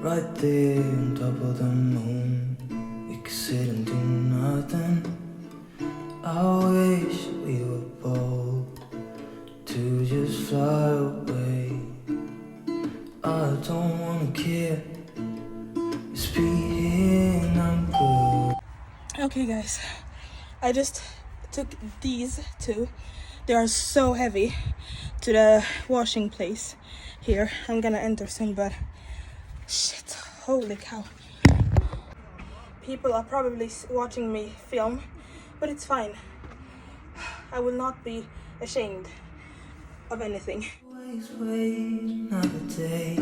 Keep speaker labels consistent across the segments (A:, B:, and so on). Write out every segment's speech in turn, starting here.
A: right there on top of the moon. We could sit and do nothing. I wish we were bold to just fly away. I don't wanna care. Just be here and I'm good.
B: Okay guys, I just took these two. They are so heavy to the washing place here. I'm gonna enter soon, but shit, holy cow. People are probably watching me film, but it's fine. I will not be ashamed of anything.
A: Always wait another day.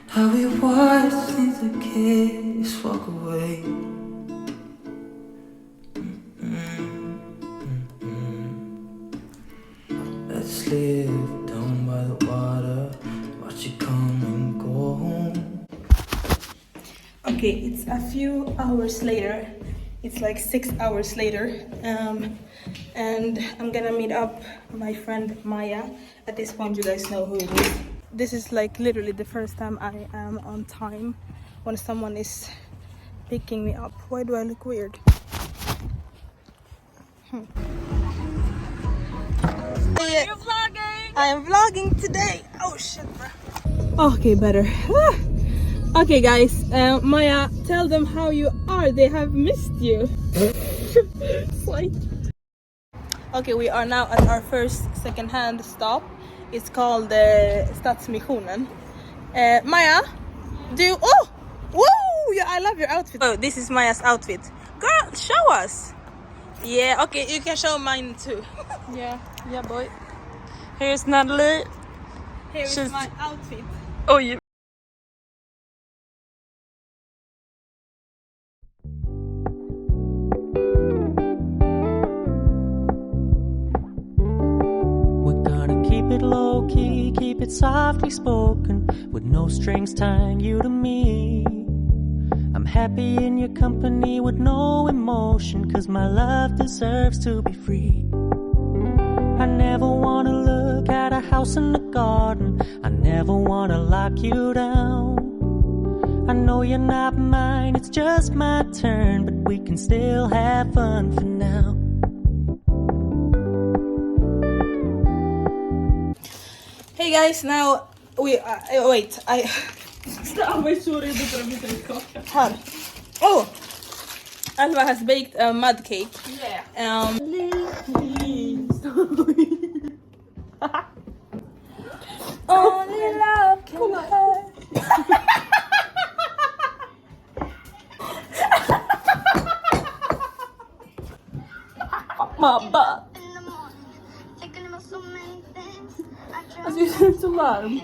A: How we watch things that kids walk away. Let's live down by the water, watch it come and go home.
B: Okay, it's a few hours later. It's like 6 hours later, and I'm gonna meet up my friend Maya. At this point, you guys know who it is. This is like literally the first time I am on time when someone is picking me up. Why do I look weird? Are you vlogging? I am vlogging today. Oh shit, bro. Okay, better. Okay, guys. Maya, tell them how you are. They have missed you. Like... Okay, we are now at our first second-hand stop. It's called Stadsmissionen. Maya, do you... Oh! Whoa! Yeah, I love your outfit. Oh, this is Maya's outfit. Girl, show us. Yeah, okay, you can show mine too.
C: Yeah, boy. Here's Natalie.
B: Here's
C: She's...
B: my outfit.
C: Oh, yeah.
D: We're gonna keep it low key, keep it softly spoken, with no strings tying you to me. I'm happy in your company with no emotion, 'cause my love deserves to be free. I never wanna look at a house in the garden, I never wanna lock you down. I know you're not mine, it's just my turn, but we can still have fun for now.
B: Hey guys, now we wait, Här. Oh! Alva has baked a mud cake.
C: Yeah.
B: Only love can hurt.
C: My butt. Alltså jag är så varm.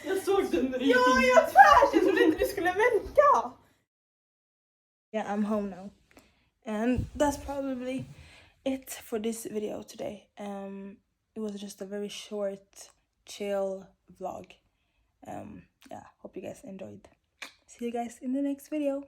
C: Jag såg den när det gick in.
B: Ja, jag tvärs! Jag trodde inte du skulle märka. Yeah, I'm home now. And that's probably it for this video today. It was just a very short, chill vlog. Yeah, hope you guys enjoyed. See you guys in the next video.